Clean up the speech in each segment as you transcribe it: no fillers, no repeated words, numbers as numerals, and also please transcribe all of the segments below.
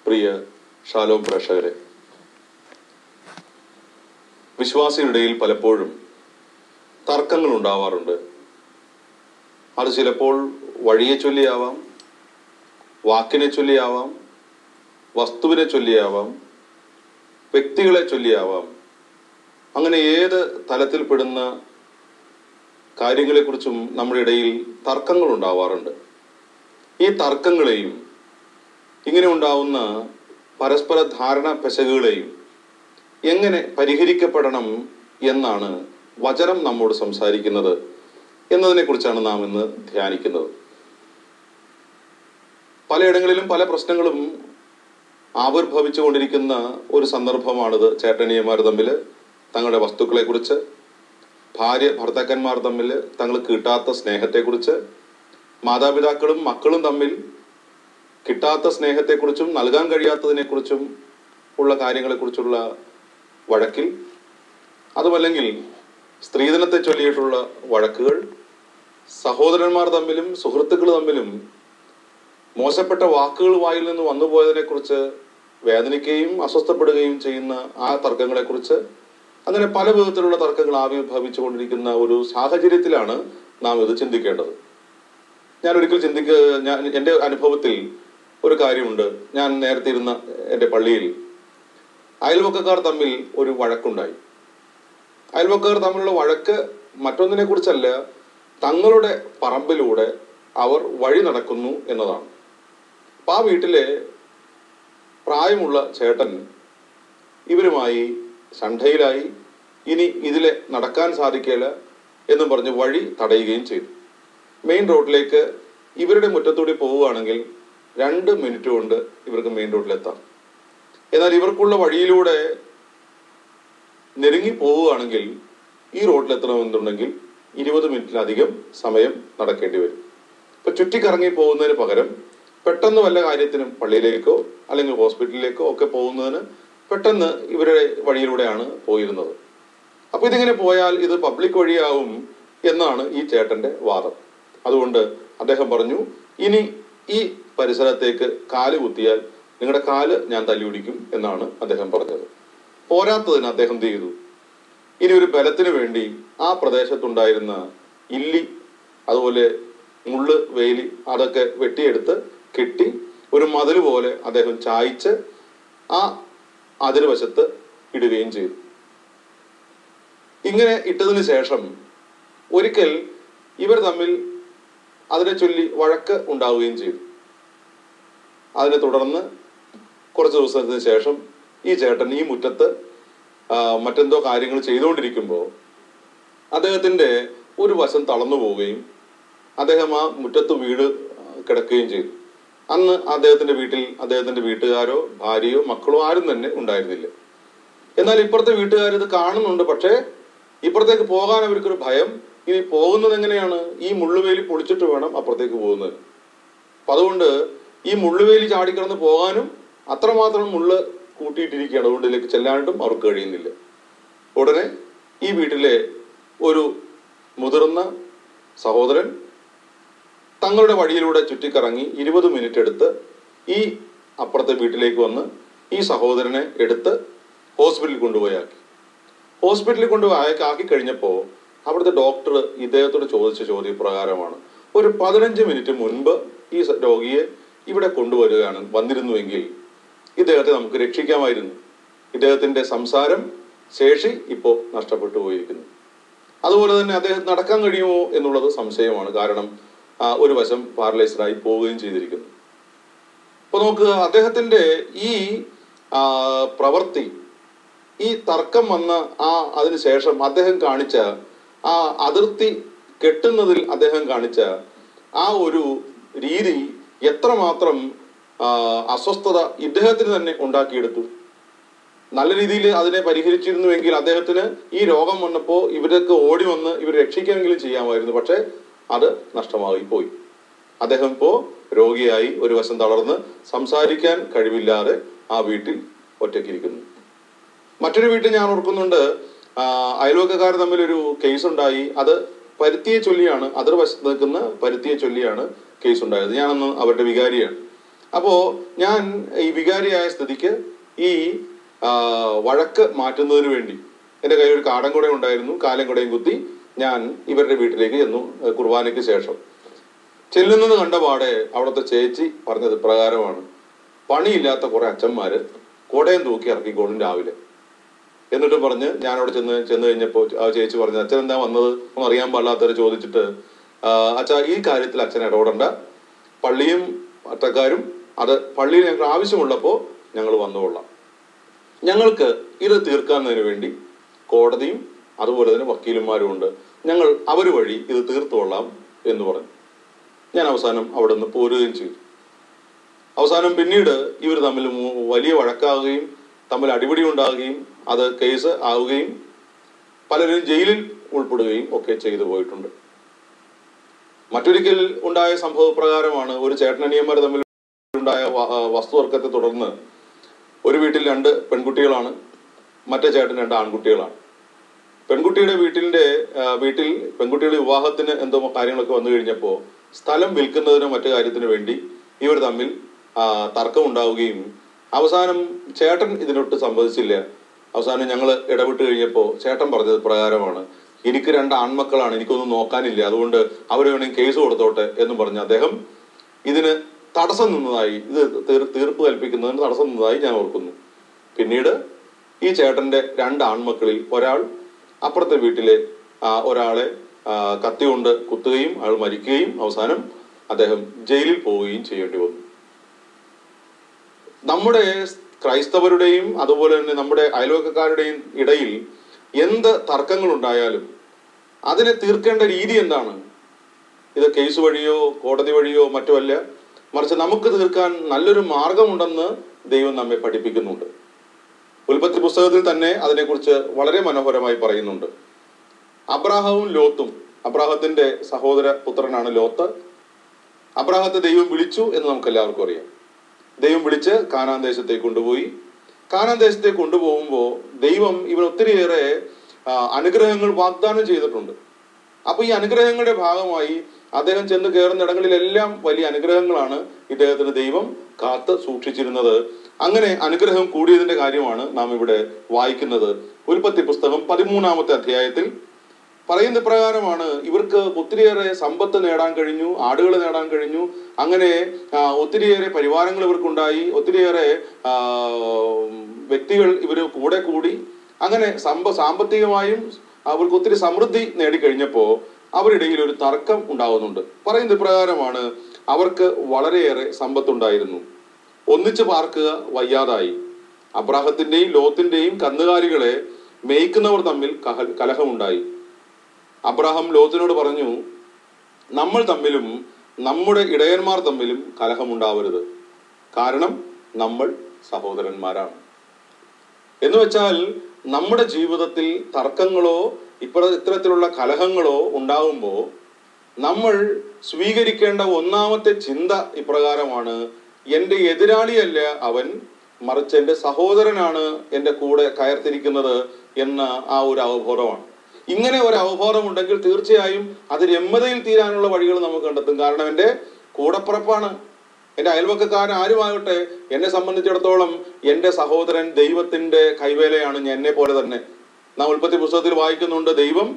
പ്രിയ Shalom പ്രേക്ഷകരെ, വിശ്വാസികളുടെ ഇടയിൽ പലപ്പോഴും തർക്കങ്ങൾ ഉണ്ടാവാറുണ്ട്. അത് ചിലപ്പോൾ വഴിയെ ചൊല്ലിയാവാം, വാക്കിനെ ചൊല്ലിയാവാം, വസ്തുവിനെ ചൊല്ലിയാവാം, വ്യക്തികളെ ചൊല്ലിയാവാം. അങ്ങനെ ഏത് തലത്തിൽപ്പെടുന്ന കാര്യങ്ങളെക്കുറിച്ചും നമ്മുടെ ഇടയിൽ തർക്കങ്ങൾ ഉണ്ടാവാറുണ്ട്. ഈ തർക്കങ്ങളെയും ഇങ്ങനെ ഉണ്ടാവുന്ന പരസ്പര ധാരണ പെശകുകളെയും എങ്ങനെ പരിഹരിക്കപ്പെടണം എന്നാണ് വചനം നമ്മോട് സംസാരിക്കുന്നത് എന്നതിനെ കുറിച്ചാണ് നാം ഇന്ന് ധ്യാനിക്കുന്നത്. പലയിടങ്ങളിലും പല പ്രശ്നങ്ങളും ആവിർഭവിച്ചു കൊണ്ടിരിക്കുന്ന ഒരു സന്ദർഭമാണിത്. ചേട്ടനിയന്മാർ തമ്മിൽ തങ്ങളുടെ വസ്തുക്കളെക്കുറിച്ച്, ഭാര്യ ഭർത്താക്കന്മാർ തമ്മിൽ തങ്ങൾ കിട്ടാത്ത സ്നേഹത്തെക്കുറിച്ച്, മാതാപിതാക്കളും മക്കളും തമ്മിൽ കിട്ടാത്ത സ്നേഹത്തെക്കുറിച്ചും നൽകാൻ കഴിയാത്തതിനെക്കുറിച്ചും ഉള്ള കാര്യങ്ങളെക്കുറിച്ചുള്ള വഴക്കിൽ, അതുമല്ലെങ്കിൽ സ്ത്രീധനത്തെ ചൊല്ലിയിട്ടുള്ള വഴക്കുകൾ, സഹോദരന്മാർ തമ്മിലും സുഹൃത്തുക്കൾ തമ്മിലും മോശപ്പെട്ട വാക്കുകൾ വായിൽ നിന്ന് വന്നുപോയതിനെക്കുറിച്ച് വേദനിക്കുകയും അസ്വസ്ഥപ്പെടുകയും ചെയ്യുന്ന ആ തർക്കങ്ങളെക്കുറിച്ച്, അങ്ങനെ പല വിധത്തിലുള്ള തർക്കങ്ങൾ ആവിർഭവിച്ചു കൊണ്ടിരിക്കുന്ന ഒരു സാഹചര്യത്തിലാണ് നാം ഇത് ചിന്തിക്കേണ്ടത്. ഞാൻ എൻ്റെ അനുഭവത്തിൽ ഒരു കാര്യമുണ്ട്. ഞാൻ നേരത്തെ ഇരുന്ന എൻ്റെ പള്ളിയിൽ അയൽവക്കക്കാർ തമ്മിൽ ഒരു വഴക്കുണ്ടായി. അയൽവക്കക്കാർ തമ്മിലുള്ള വഴക്ക് മറ്റൊന്നിനെ കുറിച്ചല്ല, തങ്ങളുടെ പറമ്പിലൂടെ അവർ വഴി നടക്കുന്നു എന്നതാണ്. അപ്പം ആ വീട്ടിലെ പ്രായമുള്ള ചേട്ടൻ ഇവരുമായി ശണ്ഠയിലായി. ഇനി ഇതിലെ നടക്കാൻ സാധിക്കില്ല എന്നും പറഞ്ഞ് വഴി തടയുകയും ചെയ്തു. മെയിൻ റോഡിലേക്ക് ഇവരുടെ മുറ്റത്തൂടി പോവുകയാണെങ്കിൽ 2 മിനിറ്റ് കൊണ്ട് ഇവർക്ക് മെയിൻ റോഡിലെത്താം. എന്നാൽ ഇവർക്കുള്ള വഴിയിലൂടെ നെരുങ്ങി പോവുകയാണെങ്കിൽ ഈ റോഡിലെത്തണമെന്നുണ്ടെങ്കിൽ 20 മിനിറ്റിലധികം സമയം നടക്കേണ്ടി വരും. ഇപ്പൊ ചുറ്റിക്കറങ്ങി പോകുന്നതിന് പകരം പെട്ടെന്ന് വല്ല കാര്യത്തിനും പള്ളിയിലേക്കോ അല്ലെങ്കിൽ ഹോസ്പിറ്റലിലേക്കോ ഒക്കെ പോകുന്നതിന് പെട്ടെന്ന് ഇവരുടെ വഴിയിലൂടെയാണ് പോയിരുന്നത്. അപ്പൊ ഇതിങ്ങനെ പോയാൽ ഇത് പബ്ലിക് വഴിയാവും എന്നാണ് ഈ ചേട്ടന്റെ വാദം. അതുകൊണ്ട് അദ്ദേഹം പറഞ്ഞു, ഇനി ഈ പരിസരത്തേക്ക് കാല് കുത്തിയാൽ നിങ്ങളുടെ കാല് ഞാൻ തല്ലിയൊടിക്കും എന്നാണ് അദ്ദേഹം പറഞ്ഞത്. പോരാത്തതിന് അദ്ദേഹം എന്ത് ചെയ്തു, ഇനി ഒരു ബലത്തിന് വേണ്ടി ആ പ്രദേശത്തുണ്ടായിരുന്ന ഇല്ലി, അതുപോലെ മുള്ള്, വേലി അതൊക്കെ വെട്ടിയെടുത്ത് കെട്ടി ഒരു മതിൽ പോലെ അദ്ദേഹം ചായ്ച്ച് ആ അതിർവശത്ത് ഇടുകയും ചെയ്തു. ഇങ്ങനെ ഇട്ടതിന് ശേഷം ഒരിക്കൽ ഇവർ തമ്മിൽ അതിനെ ചൊല്ലി വഴക്ക് ഉണ്ടാവുകയും ചെയ്തു. അതിനെ തുടർന്ന് കുറച്ച് ദിവസത്തിന് ശേഷം ഈ ചേട്ടൻ ഈ മുറ്റത്ത് മറ്റെന്തോ കാര്യങ്ങൾ ചെയ്തുകൊണ്ടിരിക്കുമ്പോൾ അദ്ദേഹത്തിൻ്റെ ഒരു വശം തളർന്നു പോവുകയും അദ്ദേഹം ആ മുറ്റത്ത് വീട് കിടക്കുകയും ചെയ്തു. അന്ന് അദ്ദേഹത്തിൻ്റെ വീട്ടിൽ അദ്ദേഹത്തിൻ്റെ വീട്ടുകാരോ ഭാര്യയോ മക്കളോ ആരും തന്നെ ഉണ്ടായിരുന്നില്ല. എന്നാൽ ഇപ്പുറത്തെ വീട്ടുകാർ ഇത് കാണുന്നുണ്ട്. പക്ഷേ ഇപ്പുറത്തേക്ക് പോകാൻ അവർക്കൊരു ഭയം. ഇനി പോകുന്നത് എങ്ങനെയാണ്? ഈ മുള്ളുവേലി പൊളിച്ചിട്ട് വേണം അപ്പുറത്തേക്ക് പോകുന്നത്. അപ്പം അതുകൊണ്ട് ഈ മുള്ളുവേലി ചാടിക്കിടന്ന് പോകാനും അത്രമാത്രം മുള്ള് കൂട്ടിയിട്ടിരിക്കുകയാണ്. അതുകൊണ്ട് ഇതിലേക്ക് ചെല്ലാനായിട്ടും അവർക്ക് കഴിയുന്നില്ല. ഉടനെ ഈ വീട്ടിലെ ഒരു മുതിർന്ന സഹോദരൻ തങ്ങളുടെ വഴിയിലൂടെ ചുറ്റിക്കറങ്ങി 20 മിനിറ്റ് എടുത്ത് ഈ അപ്പുറത്തെ വീട്ടിലേക്ക് വന്ന് ഈ സഹോദരനെ എടുത്ത് ഹോസ്പിറ്റലിൽ കൊണ്ടുപോയാക്കി. ഹോസ്പിറ്റലിൽ കൊണ്ടുപോയി ആക്കി കഴിഞ്ഞപ്പോൾ അവിടുത്തെ ഡോക്ടർ ഇദ്ദേഹത്തോട് ചോദിച്ച ചോദ്യപ്രകാരമാണ്, ഒരു 15 മിനിറ്റ് മുൻപ് ഈ രോഗിയെ ഇവിടെ വന്നിരുന്നുവെങ്കിൽ ഇദ്ദേഹത്തെ നമുക്ക് രക്ഷിക്കാമായിരുന്നു. ഇദ്ദേഹത്തിൻ്റെ സംസാരം ശേഷി ഇപ്പോൾ നഷ്ടപ്പെട്ടു പോയിരിക്കുന്നു. അതുപോലെ തന്നെ അദ്ദേഹം നടക്കാൻ കഴിയുമോ എന്നുള്ളത് സംശയമാണ്. കാരണം ഒരു വശം പാരലൈസ്ഡായി പോവുകയും ചെയ്തിരിക്കുന്നു. അപ്പോൾ നോക്കുക, അദ്ദേഹത്തിൻ്റെ ഈ പ്രവൃത്തി, ഈ തർക്കം വന്ന അതിനുശേഷം അദ്ദേഹം കാണിച്ച ആ അതിർത്തി കെട്ടുന്നതിൽ അദ്ദേഹം കാണിച്ച ആ ഒരു രീതി എത്രമാത്രം അസ്വസ്ഥത ഇദ്ദേഹത്തിന് തന്നെ ഉണ്ടാക്കിയെടുത്തു. നല്ല രീതിയിൽ അതിനെ പരിഹരിച്ചിരുന്നുവെങ്കിൽ അദ്ദേഹത്തിന് ഈ രോഗം വന്നപ്പോൾ ഇവരൊക്കെ ഓടി വന്ന് ഇവർ രക്ഷിക്കാമെങ്കിലും ചെയ്യാമായിരുന്നു. പക്ഷേ അത് നഷ്ടമായി പോയി. അദ്ദേഹം ഇപ്പോൾ രോഗിയായി ഒരു വശം തളർന്ന് സംസാരിക്കാൻ കഴിവില്ലാതെ ആ വീട്ടിൽ ഒറ്റയ്ക്കിരിക്കുന്നു. മറ്റൊരു വീട്ടിൽ ഞാൻ ഓർക്കുന്നുണ്ട്, അയൽവക്കക്കാർ തമ്മിലൊരു കേസ് ഉണ്ടായി. അത് പരുത്തിയെ ചൊല്ലിയാണ്, അതിർവശത്ത് നിൽക്കുന്ന പരുത്തിയെ ചൊല്ലിയാണ് കേസ് ഉണ്ടായത്. ഞാനന്ന് അവരുടെ വികാരിയാണ്. അപ്പോൾ ഞാൻ ഈ വികാരിയായ സ്ഥിതിക്ക് ഈ വഴക്ക് മാറ്റുന്നതിന് വേണ്ടി എൻ്റെ കയ്യിൽ ഒരു കാടൻ കുടയും ഉണ്ടായിരുന്നു. കാലം കുടയും കുത്തി ഞാൻ ഇവരുടെ വീട്ടിലേക്ക് ചെന്നു. കുർബാനയ്ക്ക് ശേഷം ചെല്ലുന്നത് കണ്ട പാടെ അവിടുത്തെ ചേച്ചി പറഞ്ഞത് പ്രകാരമാണ്, പണിയില്ലാത്ത കുറെ അച്ഛന്മാര് കുടയും തൂക്കി ഇറക്കിക്കോളും രാവിലെ. എന്നിട്ട് പറഞ്ഞ് ഞാനവിടെ ചെന്ന് കഴിഞ്ഞപ്പോൾ ആ ചേച്ചി പറഞ്ഞു, അച്ഛൻ എന്താ വന്നത് ഒന്നും അറിയാൻ പാടില്ലാത്തവർ ചോദിച്ചിട്ട്, അച്ഛാ ഈ കാര്യത്തിൽ അച്ഛൻ ഇടപെടണ്ട, പള്ളിയും അത്തക്കാരും അത് പള്ളിയിൽ ഞങ്ങൾക്ക് ആവശ്യമുള്ളപ്പോൾ ഞങ്ങൾ വന്നുകൊള്ളാം, ഞങ്ങൾക്ക് ഇത് തീർക്കാന്നതിന് വേണ്ടി കോടതിയും അതുപോലെ തന്നെ വക്കീലന്മാരും ഉണ്ട്, ഞങ്ങൾ അവർ വഴി ഇത് തീർത്തുകൊള്ളാം എന്ന് പറഞ്ഞു. ഞാൻ അവസാനം അവിടെ നിന്ന് പോരുകയും ചെയ്തു. അവസാനം പിന്നീട് ഇവർ തമ്മിൽ വലിയ വഴക്കാവുകയും തമ്മിൽ അടിപിടി ഉണ്ടാകുകയും അത് കേസ് ആവുകയും പലരും ജയിലിൽ ഉൾപ്പെടുകയും ഒക്കെ ചെയ്തു പോയിട്ടുണ്ട്. മറ്റൊരിക്കൽ ഉണ്ടായ സംഭവ പ്രകാരമാണ് ഒരു ചേട്ടനനിയന്മാർ തമ്മിൽ ഉണ്ടായ വസ്തുതർക്കത്തെ തുടർന്ന് ഒരു വീട്ടിൽ 2 പെൺകുട്ടികളാണ്, മറ്റേ ചേട്ടൻ 2 ആൺകുട്ടികളാണ്. പെൺകുട്ടിയുടെ വീട്ടിൽ പെൺകുട്ടിയുടെ വിവാഹത്തിന് എന്തോ കാര്യങ്ങളൊക്കെ വന്നു കഴിഞ്ഞപ്പോൾ സ്ഥലം വിൽക്കുന്നതിനോ മറ്റു കാര്യത്തിന് വേണ്ടി ഇവർ തമ്മിൽ തർക്കം ഉണ്ടാവുകയും അവസാനം ചേട്ടൻ ഇതിനൊട്ട് സമ്മതിച്ചില്ല. അവസാനം ഞങ്ങൾ ഇടപെട്ട് കഴിഞ്ഞപ്പോൾ ചേട്ടൻ പറഞ്ഞത് പ്രകാരമാണ്, എനിക്ക് 2 ആൺമക്കളാണ്, എനിക്കൊന്നും നോക്കാനില്ല, അതുകൊണ്ട് അവർ വേണമെങ്കിൽ കേസ് കൊടുത്തോട്ടെ എന്ന് പറഞ്ഞ് അദ്ദേഹം ഇതിന് തടസ്സം നിന്നതായി, ഇത് തീർപ്പ് കൽപ്പിക്കുന്നതിന് തടസ്സം നിന്നതായി ഞാൻ ഓർക്കുന്നു. പിന്നീട് ഈ ചേട്ടന്റെ 2 ആൺമക്കളിൽ ഒരാൾ അപ്പുറത്തെ വീട്ടിലെ ഒരാളെ കത്തി കൊണ്ട് കുത്തുകയും അയാൾ മരിക്കുകയും അവസാനം അദ്ദേഹം ജയിലിൽ പോവുകയും ചെയ്യേണ്ടി വന്നു. നമ്മുടെ ക്രൈസ്തവരുടെയും അതുപോലെ തന്നെ നമ്മുടെ അയൽവക്കക്കാരുടെയും ഇടയിൽ എന്ത് തർക്കങ്ങൾ ഉണ്ടായാലും അതിനെ തീർക്കേണ്ട രീതി എന്താണ്? ഇത് കേസ് വഴിയോ കോടതി വഴിയോ മറ്റുമല്ല, മറിച്ച് നമുക്ക് തീർക്കാൻ നല്ലൊരു മാർഗമുണ്ടെന്ന് ദൈവം നമ്മെ പഠിപ്പിക്കുന്നുണ്ട്. ഉൽപ്പത്തി പുസ്തകത്തിൽ തന്നെ അതിനെക്കുറിച്ച് വളരെ മനോഹരമായി പറയുന്നുണ്ട്. അബ്രാഹവും ലോത്തും, അബ്രാഹത്തിന്റെ സഹോദര പുത്രനാണ് ലോത്ത്. അബ്രാഹത്തെ ദൈവം വിളിച്ചു എന്ന് നമുക്ക് എല്ലാവർക്കും അറിയാം. ദൈവം വിളിച്ച് കാനാൻ ദേശത്തേക്ക് കൊണ്ടുപോയി. കാനാൻ ദേശത്തേക്ക് കൊണ്ടുപോകുമ്പോൾ ദൈവം ഇവൻ ഒത്തിരിയേറെ അനുഗ്രഹങ്ങൾ വാഗ്ദാനം ചെയ്തിട്ടുണ്ട്. അപ്പൊ ഈ അനുഗ്രഹങ്ങളുടെ ഭാഗമായി അദ്ദേഹം ചെന്ന് കയറുന്നിടങ്ങളിലെല്ലാം വലിയ അനുഗ്രഹങ്ങളാണ് ഇദ്ദേഹത്തിന് ദൈവം കാത്ത് സൂക്ഷിച്ചിരുന്നത്. അങ്ങനെ അനുഗ്രഹം കൂടിയതിന്റെ കാര്യമാണ് നാം ഇവിടെ വായിക്കുന്നത്. ഉൽപ്പത്തി പുസ്തകം 13-ാമത്തെ അധ്യായത്തിൽ പറയുന്ന പ്രകാരമാണ്, ഇവർക്ക് ഒത്തിരിയേറെ സമ്പത്ത് നേടാൻ കഴിഞ്ഞു, ആടുകൾ നേടാൻ കഴിഞ്ഞു, അങ്ങനെ ഒത്തിരിയേറെ പരിവാരങ്ങൾ ഇവർക്കുണ്ടായി, ഒത്തിരിയേറെ വ്യക്തികൾ ഇവർ കൂടെ കൂടി, അങ്ങനെ സാമ്പത്തികമായും അവർക്ക് ഒത്തിരി സമൃദ്ധി നേടിക്കഴിഞ്ഞപ്പോൾ അവരിടയിൽ ഒരു തർക്കം ഉണ്ടാകുന്നുണ്ട്. പറയുന്ന പ്രകാരമാണ്, അവർക്ക് വളരെയേറെ സമ്പത്തുണ്ടായിരുന്നു, ഒന്നിച്ചു പാർക്കുക വയ്യാതായി. അബ്രാഹത്തിന്റെയും ലോത്തിന്റെയും കന്നുകാലികളെ മേയ്ക്കുന്നവർ തമ്മിൽ കലഹമുണ്ടായി. അബ്രാഹാം ലോത്തിനോട് പറഞ്ഞു, നമ്മൾ തമ്മിലും നമ്മുടെ ഇടയന്മാർ തമ്മിലും കലഹമുണ്ടാവരുത്, കാരണം നമ്മൾ സഹോദരന്മാരാണ്. എന്ന് വെച്ചാൽ നമ്മുടെ ജീവിതത്തിൽ തർക്കങ്ങളോ ഇത്തരത്തിലുള്ള കലഹങ്ങളോ ഉണ്ടാകുമ്പോൾ നമ്മൾ സ്വീകരിക്കേണ്ട ഒന്നാമത്തെ ചിന്ത ഇപ്രകാരമാണ്, എൻ്റെ എതിരാളിയല്ല അവൻ, മറിച്ച് എൻ്റെ സഹോദരനാണ് എൻ്റെ കൂടെ കയർത്തിരിക്കുന്നത് എന്ന ആ ഒരു അവബോധമാണ്. ഇങ്ങനെ ഒരു അവബോധം ഉണ്ടെങ്കിൽ തീർച്ചയായും അത് രമ്യതയിൽ തീരാനുള്ള വഴികൾ നമുക്ക് കണ്ടെത്തും. കാരണം എൻ്റെ കൂടപ്പിറപ്പാണ്, എൻ്റെ അയൽവക്കക്കാരൻ ആരുമാകട്ടെ, എന്നെ സംബന്ധിച്ചിടത്തോളം എൻ്റെ സഹോദരൻ ദൈവത്തിന്റെ കൈവേലയാണ്, എന്നെ പോലെ തന്നെ. നാം ഉൽപ്പത്തി പുസ്തകത്തിൽ വായിക്കുന്നുണ്ട്, ദൈവം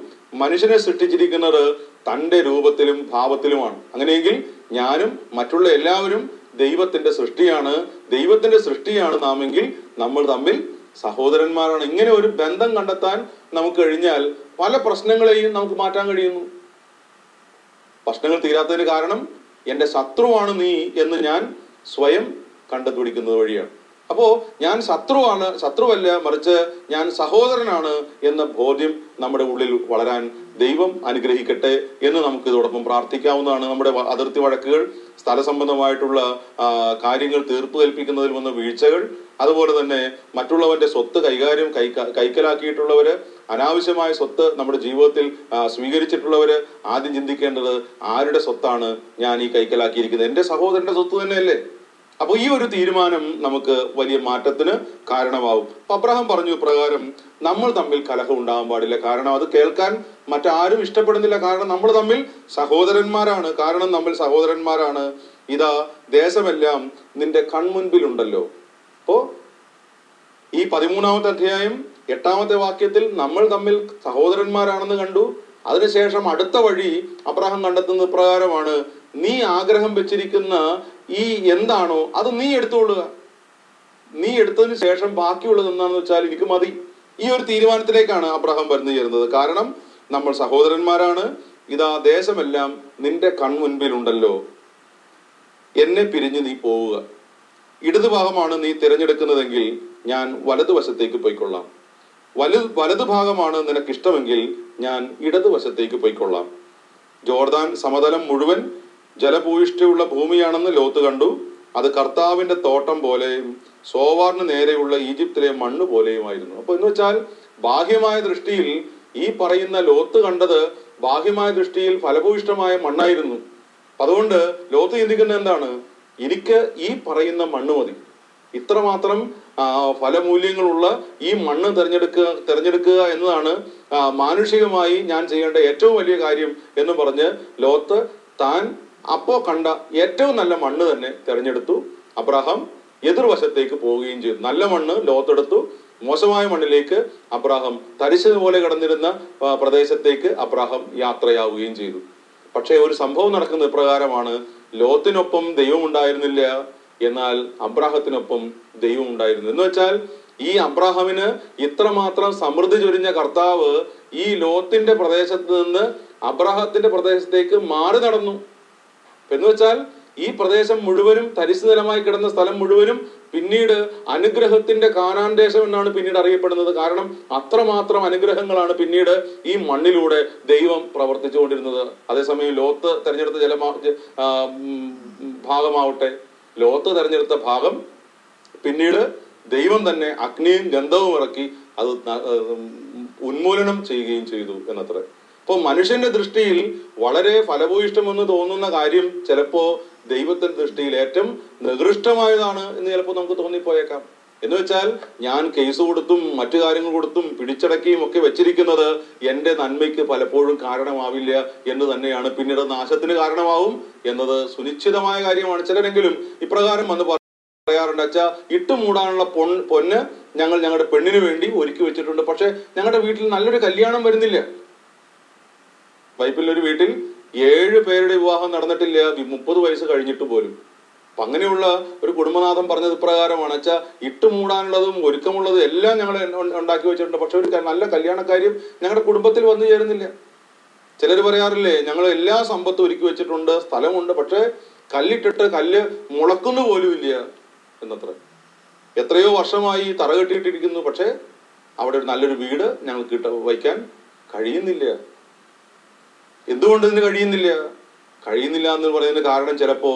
മനുഷ്യനെ സൃഷ്ടിച്ചിരിക്കുന്നത് തൻ്റെ രൂപത്തിലും ഭാവത്തിലുമാണ്. അങ്ങനെയെങ്കിൽ ഞാനും മറ്റുള്ള എല്ലാവരും ദൈവത്തിന്റെ സൃഷ്ടിയാണ്. ദൈവത്തിന്റെ സൃഷ്ടിയാണ് നാമെങ്കിൽ നമ്മൾ തമ്മിൽ സഹോദരന്മാരാണ്. ഇങ്ങനെ ഒരു ബന്ധം കണ്ടെത്താൻ നമുക്ക് കഴിഞ്ഞാൽ പല പ്രശ്നങ്ങളെയും നമുക്ക് മാറ്റാൻ കഴിയുന്നു. പ്രശ്നങ്ങൾ തീരാത്തതിന് കാരണം എൻ്റെ ശത്രുവാണ് നീ എന്ന് ഞാൻ സ്വയം കണ്ടുപിടിക്കുന്നത് വഴിയാണ്. അപ്പോ ഞാൻ ശത്രുവല്ല, മറിച്ച് ഞാൻ സഹോദരനാണ് എന്ന ബോധ്യം നമ്മുടെ ഉള്ളിൽ വളരാൻ ദൈവം അനുഗ്രഹിക്കട്ടെ എന്ന് നമുക്ക് ഇതോടൊപ്പം പ്രാർത്ഥിക്കാവുന്നതാണ്. നമ്മുടെ അതിർത്തി വഴക്കുകൾ, സ്ഥല സംബന്ധമായിട്ടുള്ള കാര്യങ്ങൾ തീർപ്പ് കൽപ്പിക്കുന്നതിൽ വന്ന വീഴ്ചകൾ, അതുപോലെ തന്നെ മറ്റുള്ളവന്റെ സ്വത്ത് കൈക്കലാക്കിയിട്ടുള്ളവര്, അനാവശ്യമായ സ്വത്ത് നമ്മുടെ ജീവിതത്തിൽ സ്വീകരിച്ചിട്ടുള്ളവര്, ആദ്യം ചിന്തിക്കേണ്ടത് ആരുടെ സ്വത്താണ് ഞാൻ ഈ കൈക്കലാക്കിയിരിക്കുന്നത്? എൻ്റെ സഹോദരന്റെ സ്വത്ത് തന്നെയല്ലേ? അപ്പോൾ ഈ ഒരു തീരുമാനം നമുക്ക് വലിയ മാറ്റത്തിന് കാരണമാവും. അബ്രാഹാം പറഞ്ഞു പ്രകാരം നമ്മൾ തമ്മിൽ കലഹം ഉണ്ടാകാൻ പാടില്ല, കാരണം അത് കേൾക്കാൻ മറ്റാരും ഇഷ്ടപ്പെടുന്നില്ല. കാരണം നമ്മൾ തമ്മിൽ സഹോദരന്മാരാണ്. ഇതാ ദേശമെല്ലാം നിന്റെ കൺമുൻപിലുണ്ടല്ലോ. അപ്പോ ഈ 13-ാമത്തെ അധ്യായം 8-ാമത്തെ വാക്യത്തിൽ നമ്മൾ തമ്മിൽ സഹോദരന്മാരാണെന്ന് കണ്ടു. അതിനുശേഷം അടുത്ത വഴി അബ്രാഹാം കണ്ടെത്തുന്നത് പ്രകാരമാണ്, നീ ആഗ്രഹം വെച്ചിരിക്കുന്ന ഈ എന്താണോ അത് നീ എടുത്തുകൊള്ളുക. നീ എടുത്തതിന് ശേഷം ബാക്കിയുള്ളത് എന്താണെന്ന് വെച്ചാൽ എനിക്ക് മതി. ഈ ഒരു തീരുമാനത്തിലേക്കാണ് അബ്രാഹാം വരുന്നു ചേരുന്നത്. കാരണം നമ്മൾ സഹോദരന്മാരാണ്. ഇതാ ദേശമെല്ലാം നിന്റെ കൺമുൻപിലുണ്ടല്ലോ, എന്നെ പിരിഞ്ഞ് നീ പോവുക. ഇടതുഭാഗമാണ് നീ തിരഞ്ഞെടുക്കുന്നതെങ്കിൽ ഞാൻ വലതുവശത്തേക്ക് പോയിക്കൊള്ളാം. വലതുഭാഗമാണ് നിനക്കിഷ്ടമെങ്കിൽ ഞാൻ ഇടതുവശത്തേക്ക് പോയിക്കൊള്ളാം. ജോർദാൻ സമതലം മുഴുവൻ ജലഭൂയിഷ്ഠയുള്ള ഭൂമിയാണെന്ന് ലോത്ത് കണ്ടു. അത് കർത്താവിന്റെ തോട്ടം പോലെയും സോവാറിന് നേരെയുള്ള ഈജിപ്തിലെ മണ്ണ് പോലെയുമായിരുന്നു. അപ്പൊ എന്ന് വെച്ചാൽ ബാഹ്യമായ ദൃഷ്ടിയിൽ ഈ പറയുന്ന ലോത്ത് കണ്ടത് ബാഹ്യമായ ദൃഷ്ടിയിൽ ഫലഭൂയിഷ്ഠമായ മണ്ണായിരുന്നു. അതുകൊണ്ട് ലോത്ത് ചിന്തിക്കുന്നത് എന്താണ്? എനിക്ക് ഈ പറയുന്ന മണ്ണ് മതി, ഇത്രമാത്രം ഫലമൂല്യങ്ങളുള്ള ഈ മണ്ണ് തിരഞ്ഞെടുക്കുക എന്നതാണ് മാനുഷികമായി ഞാൻ ചെയ്യേണ്ട ഏറ്റവും വലിയ കാര്യം എന്ന് പറഞ്ഞ് ലോത്ത് താൻ അപ്പോ കണ്ട ഏറ്റവും നല്ല മണ്ണ് തന്നെ തിരഞ്ഞെടുത്തു. അബ്രാഹാം എതിർവശത്തേക്ക് പോവുകയും ചെയ്തു. നല്ല മണ്ണ് ലോത്തെടുത്തു, മോശമായ മണ്ണിലേക്ക് അബ്രാഹാം തരിശതുപോലെ കിടന്നിരുന്ന പ്രദേശത്തേക്ക് അബ്രാഹാം യാത്രയാവുകയും ചെയ്തു. പക്ഷേ ഒരു സംഭവം നടക്കുന്നത് ഇപ്രകാരമാണ്. ലോത്തിനൊപ്പം ദൈവം ഉണ്ടായിരുന്നില്ല, എന്നാൽ അബ്രാഹത്തിനൊപ്പം ദൈവം ഉണ്ടായിരുന്നു. എന്ന് വെച്ചാൽ ഈ അബ്രാഹാമിന് ഇത്രമാത്രം സമൃദ്ധി ചൊരിഞ്ഞ കർത്താവ് ഈ ലോത്തിന്റെ പ്രദേശത്ത് നിന്ന് അബ്രാഹത്തിന്റെ പ്രദേശത്തേക്ക് മാറി നടന്നു. എന്ന് വെച്ചാൽ ഈ പ്രദേശം മുഴുവനും തരിശു നിലമായി കിടന്ന സ്ഥലം മുഴുവനും പിന്നീട് അനുഗ്രഹത്തിന്റെ കാനാൻ ദേശം എന്നാണ് പിന്നീട് അറിയപ്പെടുന്നത്. കാരണം അത്രമാത്രം അനുഗ്രഹങ്ങളാണ് പിന്നീട് ഈ മണ്ണിലൂടെ ദൈവം പ്രവർത്തിച്ചുകൊണ്ടിരുന്നത്. അതേസമയം ലോത്ത് തെരഞ്ഞെടുത്ത ഭാഗമാവട്ടെ, ലോത്ത് തെരഞ്ഞെടുത്ത ഭാഗം പിന്നീട് ദൈവം തന്നെ അഗ്നിയും ഗന്ധവും ഇറക്കി അത് ഉന്മൂലനം ചെയ്യുകയും ചെയ്തു എന്നത്ര. അപ്പോൾ മനുഷ്യന്റെ ദൃഷ്ടിയിൽ വളരെ ഫലഭൂയിഷ്ടമെന്ന് തോന്നുന്ന കാര്യം ചിലപ്പോ ദൈവത്തിന്റെ ദൃഷ്ടിയിൽ ഏറ്റവും നികൃഷ്ടമായതാണ് എന്ന് ചിലപ്പോൾ നമുക്ക് തോന്നിപ്പോയേക്കാം. എന്ന് വെച്ചാൽ ഞാൻ കേസ് കൊടുത്തും മറ്റു കാര്യങ്ങൾ കൊടുത്തും പിടിച്ചടക്കിയും ഒക്കെ വെച്ചിരിക്കുന്നത് എൻ്റെ നന്മയ്ക്ക് പലപ്പോഴും കാരണമാവില്ല എന്ന് തന്നെയാണ്, പിന്നീട് നാശത്തിന് കാരണമാവും എന്നത് സുനിശ്ചിതമായ കാര്യമാണ്. ചിലരെങ്കിലും ഇപ്രകാരം വന്ന് പറയാറുണ്ട്, അച്ഛാ ഇട്ടുമൂടാനുള്ള പൊന്ന് ഞങ്ങൾ ഞങ്ങളുടെ പെണ്ണിന് വേണ്ടി ഒരുക്കി വെച്ചിട്ടുണ്ട്, പക്ഷെ ഞങ്ങളുടെ വീട്ടിൽ നല്ലൊരു കല്യാണം വരുന്നില്ല. ബൈബിളിലൊരു വീട്ടിൽ 7 പേരുടെ വിവാഹം നടന്നിട്ടില്ല, 30 വയസ്സ് കഴിഞ്ഞിട്ട് പോലും. അപ്പൊ അങ്ങനെയുള്ള ഒരു കുടുംബനാഥൻ പറഞ്ഞത് ഇപ്രകാരമാണ്, അച്ഛാ ഇട്ടുമൂടാനുള്ളതും ഒരുക്കമുള്ളതും എല്ലാം ഞങ്ങൾ ഉണ്ടാക്കി വെച്ചിട്ടുണ്ട്, പക്ഷെ ഒരു നല്ല കല്യാണക്കാര്യം ഞങ്ങളുടെ കുടുംബത്തിൽ വന്നു ചേരുന്നില്ല. ചിലർ പറയാറില്ലേ, ഞങ്ങൾ എല്ലാ സമ്പത്തും ഒരുക്കി വെച്ചിട്ടുണ്ട്, സ്ഥലമുണ്ട്, പക്ഷെ കല്ലിട്ടിട്ട് കല്ല് മുളക്കുന്നു പോലും ഇല്ല എന്നത്ര. എത്രയോ വർഷമായി തറ കെട്ടിയിട്ടിരിക്കുന്നു, പക്ഷെ അവിടെ നല്ലൊരു വീട് ഞങ്ങൾക്ക് വയ്ക്കാൻ കഴിയുന്നില്ല. എന്തുകൊണ്ട് ഇതിന് കഴിയുന്നില്ല എന്ന് പറയുന്നതിന് കാരണം ചിലപ്പോ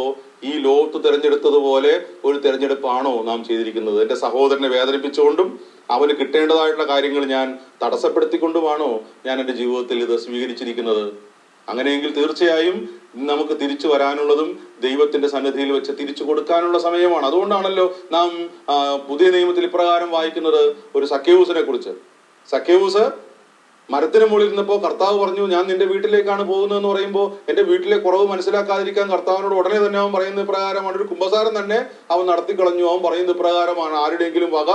ഈ ലോത്ത് തിരഞ്ഞെടുത്തതുപോലെ ഒരു തിരഞ്ഞെടുപ്പാണോ നാം ചെയ്തിരിക്കുന്നത്? എന്റെ സഹോദരനെ വേദനിപ്പിച്ചുകൊണ്ടും അവന് കിട്ടേണ്ടതായിട്ടുള്ള കാര്യങ്ങൾ ഞാൻ തടസ്സപ്പെടുത്തിക്കൊണ്ടുമാണോ ഞാൻ എൻ്റെ ജീവിതത്തിൽ ഇത് സ്വീകരിച്ചിരിക്കുന്നത്? അങ്ങനെയെങ്കിൽ തീർച്ചയായും നമുക്ക് തിരിച്ചു വരാനുള്ളതും ദൈവത്തിന്റെ സന്നിധിയിൽ വെച്ച് തിരിച്ചു കൊടുക്കാനുള്ള സമയമാണ്. അതുകൊണ്ടാണല്ലോ നാം പുതിയ നിയമത്തിൽ ഇപ്രകാരം വായിക്കുന്നത് ഒരു സക്കേവൂസിനെ കുറിച്ച്. സക്കേവൂസ് മരത്തിന് മുകളിൽ ഇരുന്നപ്പോൾ കർത്താവ് പറഞ്ഞു, ഞാൻ നിന്റെ വീട്ടിലേക്കാണ് പോകുന്നതെന്ന് പറയുമ്പോൾ എൻ്റെ വീട്ടിലെ കുറവ് മനസ്സിലാക്കാതിരിക്കാൻ കർത്താവിനോട് ഉടനെ തന്നെ അവൻ പറയുന്ന ഇപ്രകാരമാണ്. ഒരു കുമ്പസാരം തന്നെ അവൻ നടത്തിക്കളഞ്ഞു. അവൻ പറയുന്ന ഇപ്രകാരമാണ്, ആരുടെയെങ്കിലും വക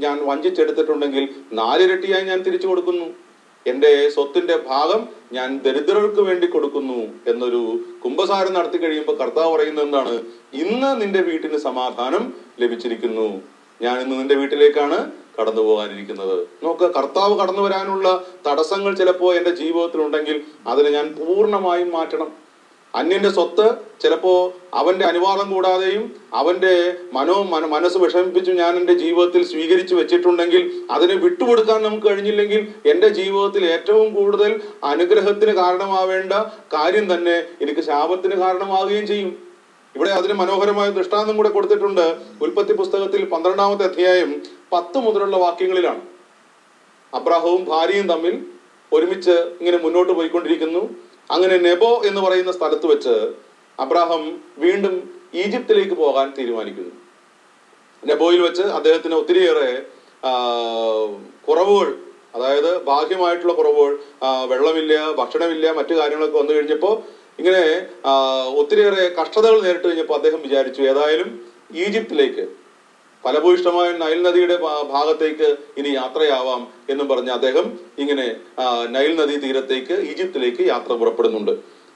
ഞാൻ വഞ്ചിച്ചെടുത്തിട്ടുണ്ടെങ്കിൽ 4 ഇരട്ടിയായി ഞാൻ തിരിച്ചു കൊടുക്കുന്നു, എൻ്റെ സ്വത്തിന്റെ ഭാഗം ഞാൻ ദരിദ്രർക്ക് വേണ്ടി കൊടുക്കുന്നു എന്നൊരു കുമ്പസാരം നടത്തി കഴിയുമ്പോൾ കർത്താവ് പറയുന്നത് എന്താണ്? ഇന്ന് നിന്റെ വീട്ടിന് സമാധാനം ലഭിച്ചിരിക്കുന്നു, ഞാൻ ഇന്ന് നിന്റെ വീട്ടിലേക്കാണ് കടന്നു പോകാനിരിക്കുന്നത്. നോക്ക്, കർത്താവ് കടന്നു വരാനുള്ള തടസ്സങ്ങൾ ചിലപ്പോൾ എൻ്റെ ജീവിതത്തിൽ ഉണ്ടെങ്കിൽ അതിനെ ഞാൻ പൂർണ്ണമായും മാറ്റണം. അന്യന്റെ സ്വത്ത് ചിലപ്പോ അവന്റെ അനുവാദം കൂടാതെയും അവന്റെ മനസ്സ് വിഷമിപ്പിച്ചു ഞാൻ എൻ്റെ ജീവിതത്തിൽ സ്വീകരിച്ചു വെച്ചിട്ടുണ്ടെങ്കിൽ അതിനെ വിട്ടുകൊടുക്കാൻ നമുക്ക് കഴിഞ്ഞില്ലെങ്കിൽ എൻ്റെ ജീവിതത്തിൽ ഏറ്റവും കൂടുതൽ അനുഗ്രഹത്തിന് കാരണമാവേണ്ട കാര്യം തന്നെ എനിക്ക് ശാപത്തിന് കാരണമാവുകയും ചെയ്യും. ഇവിടെ അതിന് മനോഹരമായ ദൃഷ്ടാന്തം കൂടെ കൊടുത്തിട്ടുണ്ട്. ഉൽപ്പത്തി പുസ്തകത്തിൽ 12-ാമത്തെ അധ്യായം 10 മുതലുള്ള വാക്യങ്ങളിലാണ്. അബ്രാഹവും ഭാര്യയും തമ്മിൽ ഒരുമിച്ച് ഇങ്ങനെ മുന്നോട്ട് പോയിക്കൊണ്ടിരിക്കുന്നു. അങ്ങനെ നെബോ എന്ന് പറയുന്ന സ്ഥലത്ത് വെച്ച് അബ്രാഹാം വീണ്ടും ഈജിപ്തിലേക്ക് പോകാൻ തീരുമാനിക്കുന്നു. നെബോയിൽ വെച്ച് അദ്ദേഹത്തിന് ഒത്തിരിയേറെ കുറവുകൾ, അതായത് ബാഹ്യമായിട്ടുള്ള കുറവുകൾ, വെള്ളമില്ല, ഭക്ഷണമില്ല, മറ്റു കാര്യങ്ങളൊക്കെ വന്നു കഴിഞ്ഞപ്പോൾ ഇങ്ങനെ ഒത്തിരിയേറെ കഷ്ടതകൾ നേരിട്ട് കഴിഞ്ഞപ്പോൾ അദ്ദേഹം വിചാരിച്ചു ഏതായാലും ഈജിപ്തിലേക്ക്, ഫലഭൂയിഷ്ടമായ നൈൽ നദിയുടെ ഭാഗത്തേക്ക് ഇനി യാത്രയാവാം എന്നും പറഞ്ഞ് അദ്ദേഹം ഇങ്ങനെ നൈൽ നദീ തീരത്തേക്ക്, ഈജിപ്തിലേക്ക് യാത്ര പുറപ്പെടുന്നുണ്ട്.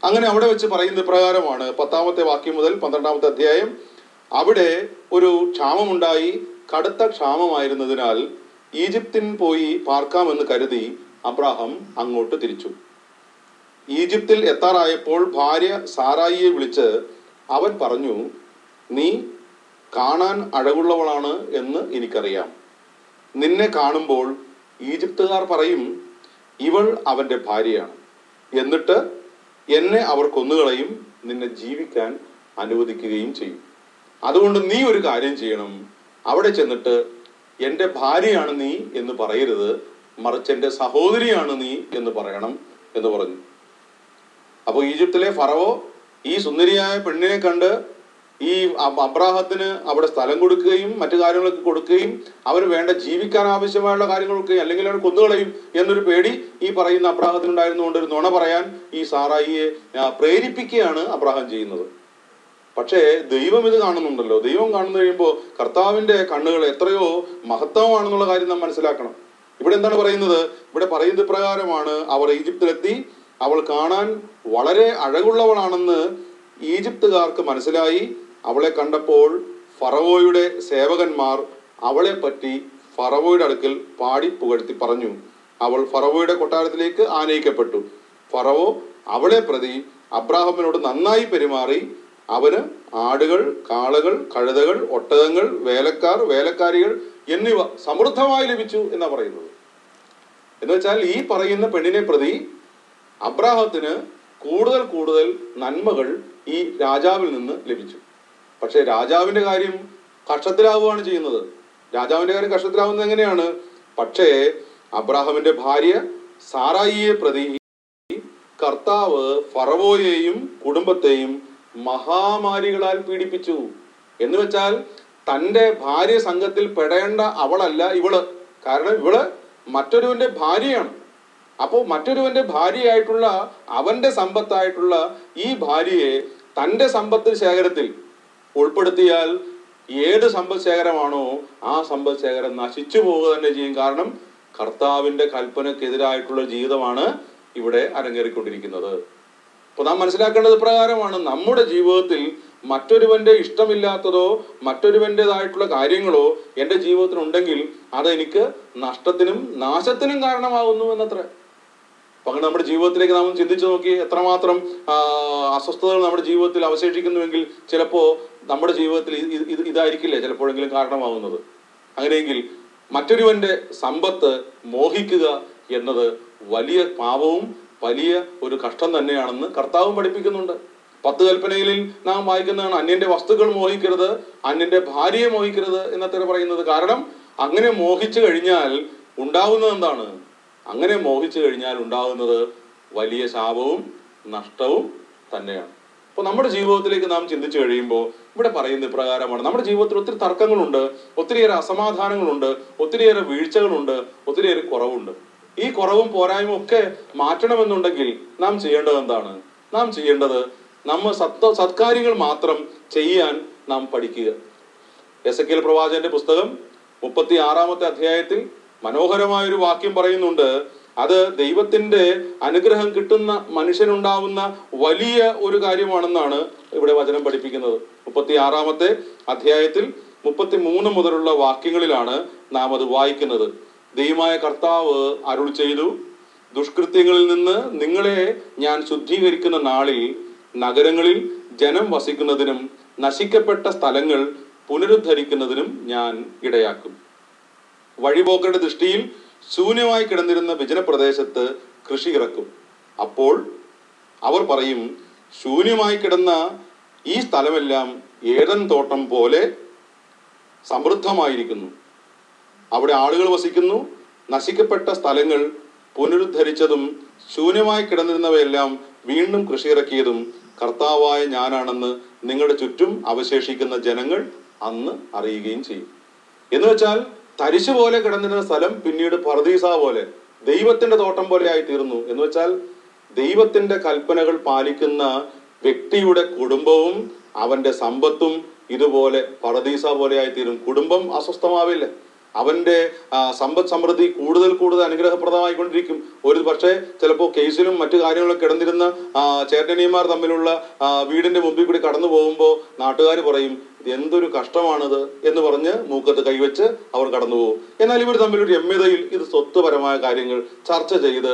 അങ്ങനെ അവിടെ വെച്ച് പറയുന്ന പ്രകാരമാണ് 10-ാമത്തെ വാക്യം മുതൽ 12-ാമത്തെ അധ്യായം. അവിടെ ഒരു ക്ഷാമമുണ്ടായി, കടുത്ത ക്ഷാമമായിരുന്നതിനാൽ ഈജിപ്തിൽ പോയി പാർക്കാമെന്ന് കരുതി അബ്രാഹാം അങ്ങോട്ട് തിരിച്ചു. ഈജിപ്തിൽ എത്താറായപ്പോൾ ഭാര്യ സാറായിയെ വിളിച്ച് അവൻ പറഞ്ഞു, നീ കാണാൻ അഴകുള്ളവളാണ് എന്ന് എനിക്കറിയാം. നിന്നെ കാണുമ്പോൾ ഈജിപ്തുകാർ പറയും, ഇവൾ അവന്റെ ഭാര്യയാണ്. എന്നിട്ട് എന്നെ അവർ കൊന്നുകളയും, നിന്നെ ജീവിക്കാൻ അനുവദിക്കുകയും ചെയ്യും. അതുകൊണ്ട് നീ ഒരു കാര്യം ചെയ്യണം, അവിടെ ചെന്നിട്ട് എൻ്റെ ഭാര്യയാണ് നീ എന്ന് പറയരുത്, മറിച്ച് എൻ്റെ സഹോദരിയാണ് നീ എന്ന് പറയണം എന്ന് പറഞ്ഞു. അപ്പോൾ ഈജിപ്തിലെ ഫറവോ ഈ സുന്ദരിയായ പെണ്ണിനെ കണ്ട് ഈ അബ്രാഹത്തിന് അവിടെ സ്ഥലം കൊടുക്കുകയും മറ്റു കാര്യങ്ങളൊക്കെ കൊടുക്കുകയും അവന് വേണ്ട ജീവിക്കാൻ ആവശ്യമായുള്ള കാര്യങ്ങളൊക്കെ, അല്ലെങ്കിൽ അവൻ കൊന്നുകളയും എന്നൊരു പേടി ഈ പറയുന്ന അബ്രാഹത്തിനുണ്ടായിരുന്നുകൊണ്ട് ഒരു നുണ പറയാൻ ഈ സാറായിയെ പ്രേരിപ്പിക്കുകയാണ് അബ്രാഹാം ചെയ്യുന്നത്. പക്ഷേ ദൈവം ഇത് കാണുന്നുണ്ടല്ലോ. ദൈവം കാണുന്നു കഴിയുമ്പോൾ കർത്താവിന്റെ കണ്ണുകൾ എത്രയോ മഹത്വമാണെന്നുള്ള കാര്യം നാം മനസ്സിലാക്കണം. ഇവിടെ എന്താണ് പറയുന്നത്? ഇവിടെ പറയുന്നത് പ്രകാരമാണ്, അവർ ഈജിപ്തിലെത്തി, അവൾ കാണാൻ വളരെ അഴകുള്ളവളാണെന്ന് ഈജിപ്തുകാർക്ക് മനസ്സിലായി. അവളെ കണ്ടപ്പോൾ ഫറവോയുടെ സേവകന്മാർ അവളെ പറ്റി ഫറവോയുടെ അടുക്കൽ പാടി പുകഴ്ത്തി പറഞ്ഞു. അവൾ ഫറവോയുടെ കൊട്ടാരത്തിലേക്ക് ആനയിക്കപ്പെട്ടു. ഫറവോ അവളെ പ്രതി അബ്രാഹാമിനോട് നന്നായി പെരുമാറി. അവന് ആടുകൾ, കാളകൾ, കഴുതകൾ, ഒട്ടകങ്ങൾ, വേലക്കാർ, വേലക്കാരികൾ എന്നിവ സമൃദ്ധമായി ലഭിച്ചു എന്നാ പറയുന്നത്. എന്ന് വെച്ചാൽ ഈ പറയുന്ന പെണ്ണിനെ പ്രതി അബ്രാഹത്തിന് കൂടുതൽ കൂടുതൽ നന്മകൾ ഈ രാജാവിൽ നിന്ന് ലഭിച്ചു. പക്ഷെ രാജാവിന്റെ കാര്യം കഷ്ടത്തിലാവുകയാണ് ചെയ്യുന്നത്. രാജാവിന്റെ കാര്യം കഷ്ടത്തിലാവുന്നത് എങ്ങനെയാണ്? പക്ഷേ അബ്രാഹാമിന്റെ ഭാര്യ സാറായിയെ പ്രതി കർത്താവ് ഫറവോയെയും കുടുംബത്തെയും മഹാമാരികളാൽ പീഡിപ്പിച്ചു. എന്ന് വെച്ചാൽ തൻ്റെ ഭാര്യ സംഘത്തിൽ പെടേണ്ട അവളല്ല ഇവള്. കാരണം ഇവള് മറ്റൊരുവന്റെ ഭാര്യയാണ്. അപ്പോൾ മറ്റൊരുവന്റെ ഭാര്യയായിട്ടുള്ള അവന്റെ സമ്പത്തായിട്ടുള്ള ഈ ഭാര്യയെ തൻ്റെ സമ്പത്ത് ശേഖരത്തിൽ ഉൾപ്പെടുത്തിയാൽ ഏത് സമ്പദ് ശേഖരമാണോ ആ സമ്പദ് ശേഖരം നശിച്ചു പോവുക തന്നെ ചെയ്യും. കാരണം കർത്താവിന്റെ കൽപ്പനക്കെതിരായിട്ടുള്ള ജീവിതമാണ് ഇവിടെ അരങ്ങേറിക്കൊണ്ടിരിക്കുന്നത്. അപ്പൊ നാം മനസ്സിലാക്കേണ്ടത് പ്രകാരമാണ്, നമ്മുടെ ജീവിതത്തിൽ മറ്റൊരുവന്റെ ഇഷ്ടമില്ലാത്തതോ മറ്റൊരുവന്റേതായിട്ടുള്ള കാര്യങ്ങളോ എൻ്റെ ജീവിതത്തിൽ ഉണ്ടെങ്കിൽ അതെനിക്ക് നഷ്ടത്തിനും നാശത്തിനും കാരണമാകുന്നു എന്നത്ര. അപ്പൊ അങ്ങനെ നമ്മുടെ ജീവിതത്തിലേക്ക് നാം ചിന്തിച്ചു നോക്കി, എത്രമാത്രം അസ്വസ്ഥതകൾ നമ്മുടെ ജീവിതത്തിൽ അവശേഷിക്കുന്നുവെങ്കിൽ ചിലപ്പോ നമ്മുടെ ജീവിതത്തിൽ ഇതായിരിക്കില്ലേ ചിലപ്പോഴെങ്കിലും കാരണമാകുന്നത്. അങ്ങനെയെങ്കിൽ മറ്റൊരുവന്റെ സമ്പത്ത് മോഹിക്കുക എന്നത് വലിയ പാപവും വലിയ ഒരു കഷ്ടം തന്നെയാണെന്ന് കർത്താവും പഠിപ്പിക്കുന്നുണ്ട്. 10 കൽപ്പനയിൽ നാം വായിക്കുന്നതാണ്, അന്യന്റെ വസ്തുക്കൾ മോഹിക്കരുത്, അന്യന്റെ ഭാര്യയെ മോഹിക്കരുത് എന്നൊക്കെ പറയുന്നത്. കാരണം അങ്ങനെ മോഹിച്ചു കഴിഞ്ഞാൽ ഉണ്ടാവുന്നത് എന്താണ്? അങ്ങനെ മോഹിച്ചു കഴിഞ്ഞാൽ ഉണ്ടാകുന്നത് വലിയ ശാപവും നഷ്ടവും തന്നെയാണ്. അപ്പൊ നമ്മുടെ ജീവിതത്തിലേക്ക് നാം ചിന്തിച്ചു കഴിയുമ്പോൾ ഇവിടെ പറയുന്ന ഇപ്രകാരമാണ്, നമ്മുടെ ജീവിതത്തിൽ ഒത്തിരി തർക്കങ്ങളുണ്ട്, ഒത്തിരിയേറെ അസമാധാനങ്ങളുണ്ട്, ഒത്തിരിയേറെ വീഴ്ചകളുണ്ട്, ഒത്തിരിയേറെ കുറവുണ്ട്. ഈ കുറവും പോരായ്മയും ഒക്കെ മാറ്റണമെന്നുണ്ടെങ്കിൽ നാം ചെയ്യേണ്ടത് എന്താണ്? നാം ചെയ്യേണ്ടത് സത്കാര്യങ്ങൾ മാത്രം ചെയ്യാൻ നാം പഠിക്കുക. എസെക്കിയേൽ പ്രവാചകന്റെ പുസ്തകം 36-ാമത്തെ അധ്യായത്തിൽ മനോഹരമായൊരു വാക്യം പറയുന്നുണ്ട്. അത് ദൈവത്തിന്റെ അനുഗ്രഹം കിട്ടുന്ന മനുഷ്യനുണ്ടാവുന്ന വലിയ ഒരു കാര്യമാണെന്നാണ് ഇവിടെ വചനം പഠിപ്പിക്കുന്നത്. 36-ാമത്തെ അധ്യായത്തിൽ 33 മുതലുള്ള വാക്യങ്ങളിലാണ് നാം അത് വായിക്കുന്നത്. ദൈവമായ കർത്താവ് അരുൾ ചെയ്തു, ദുഷ്കൃത്യങ്ങളിൽ നിന്ന് നിങ്ങളെ ഞാൻ ശുദ്ധീകരിക്കുന്ന നാളിൽ നഗരങ്ങളിൽ ജനം വസിക്കുന്നതിനും നശിക്കപ്പെട്ട സ്ഥലങ്ങൾ പുനരുദ്ധരിക്കുന്നതിനും ഞാൻ ഇടയാക്കും. വഴിപോക്കരുടെ ദൃഷ്ടിയിൽ ശൂന്യമായി കിടന്നിരുന്ന വിജനപ്രദേശത്ത് കൃഷി ഇറക്കും. അപ്പോൾ അവർ പറയും, ശൂന്യമായി കിടന്ന ഈ സ്ഥലമെല്ലാം ഏദൻ തോട്ടം പോലെ സമൃദ്ധമായിരിക്കുന്നു. അവിടെ ആളുകൾ വസിക്കുന്നു. നശിക്കപ്പെട്ട സ്ഥലങ്ങൾ പുനരുദ്ധരിച്ചതും ശൂന്യമായി കിടന്നിരുന്നവയെല്ലാം വീണ്ടും കൃഷിയിറക്കിയതും കർത്താവായ ഞാനാണെന്ന് നിങ്ങളുടെ ചുറ്റും അവശേഷിക്കുന്ന ജനങ്ങൾ അന്ന് അറിയുകയും ചെയ്യും. എന്ന് വെച്ചാൽ തരിശു പോലെ കിടന്നിരുന്ന സ്ഥലം പിന്നീട് പർദീസ പോലെ, ദൈവത്തിന്റെ തോട്ടം പോലെ ആയി തീർന്നു. എന്ന് വെച്ചാൽ ദൈവത്തിന്റെ കൽപ്പനകൾ പാലിക്കുന്ന വ്യക്തിയുടെ കുടുംബവും അവന്റെ സമ്പത്തും ഇതുപോലെ പറുദീസ പോലെ ആയിത്തീരും. കുടുംബം അസ്വസ്ഥമാവില്ല. അവന്റെ സമ്പദ് സമൃദ്ധി കൂടുതൽ കൂടുതൽ അനുഗ്രഹപ്രദമായിക്കൊണ്ടിരിക്കും. ഒരു പക്ഷേ ചിലപ്പോൾ കേസിലും മറ്റു കാര്യങ്ങളും കിടന്നിരുന്ന ചേട്ടനിയന്മാർ തമ്മിലുള്ള വീടിന്റെ മുമ്പിൽ കൂടി കടന്നു പോകുമ്പോൾ നാട്ടുകാർ പറയും, എന്തൊരു കഷ്ടമാണിത് എന്ന് പറഞ്ഞ് മൂക്കത്ത് കൈവച്ച് അവർ കടന്നു പോകും. എന്നാൽ ഇവർ തമ്മിലൊരു രമ്യതയിൽ ഇത് സ്വത്വപരമായ കാര്യങ്ങൾ ചർച്ച ചെയ്ത്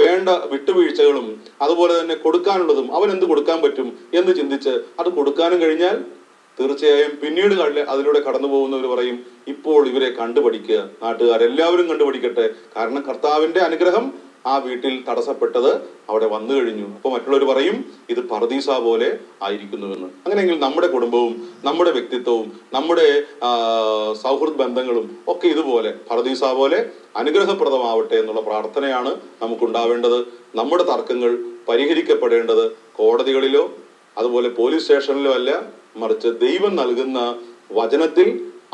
വേണ്ട വിട്ടുവീഴ്ചകളും അതുപോലെ തന്നെ കൊടുക്കാനുള്ളതും അവൻ എന്ത് കൊടുക്കാൻ പറ്റും എന്ന് ചിന്തിച്ച് അത് കൊടുക്കാനും കഴിഞ്ഞാൽ തീർച്ചയായും പിന്നീട് അതിലൂടെ കടന്നു പോകുന്നവർ പറയും, ഇപ്പോൾ ഇവരെ കണ്ടുപഠിക്കുക, നാട്ടുകാരെല്ലാവരും കണ്ടുപഠിക്കട്ടെ, കാരണം കർത്താവിന്റെ അനുഗ്രഹം ആ വീട്ടിൽ തടസ്സപ്പെട്ടത് അവിടെ വന്നു കഴിഞ്ഞു. അപ്പൊ മറ്റുള്ളവർ പറയും ഇത് പറുദീസ പോലെ ആയിരിക്കുന്നുവെന്ന്. അങ്ങനെയെങ്കിൽ നമ്മുടെ കുടുംബവും നമ്മുടെ വ്യക്തിത്വവും നമ്മുടെ സൗഹൃദ ബന്ധങ്ങളും ഒക്കെ ഇതുപോലെ പറുദീസ പോലെ അനുഗ്രഹപ്രദമാവട്ടെ എന്നുള്ള പ്രാർത്ഥനയാണ് നമുക്കുണ്ടാവേണ്ടത്. നമ്മുടെ തർക്കങ്ങൾ പരിഹരിക്കപ്പെടേണ്ടത് കോടതികളിലോ അതുപോലെ പോലീസ് സ്റ്റേഷനിലോ അല്ല, മറിച്ച് ദൈവം നൽകുന്ന വചനത്തിൽ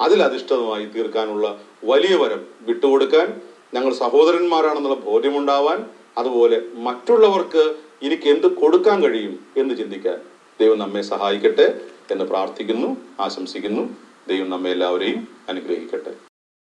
അതിലധിഷ്ഠിതമായി തീർക്കാനുള്ള വലിയ വരം വിട്ടുകൊടുക്കാൻ, ഞങ്ങൾ സഹോദരന്മാരാണെന്നുള്ള ബോധ്യമുണ്ടാവാൻ, അതുപോലെ മറ്റുള്ളവർക്ക് എനിക്ക് എന്ത് കൊടുക്കാൻ കഴിയും എന്ന് ചിന്തിക്കാൻ ദൈവം നമ്മെ സഹായിക്കട്ടെ എന്ന് പ്രാർത്ഥിക്കുന്നു, ആശംസിക്കുന്നു. ദൈവം നമ്മെ എല്ലാവരെയും അനുഗ്രഹിക്കട്ടെ.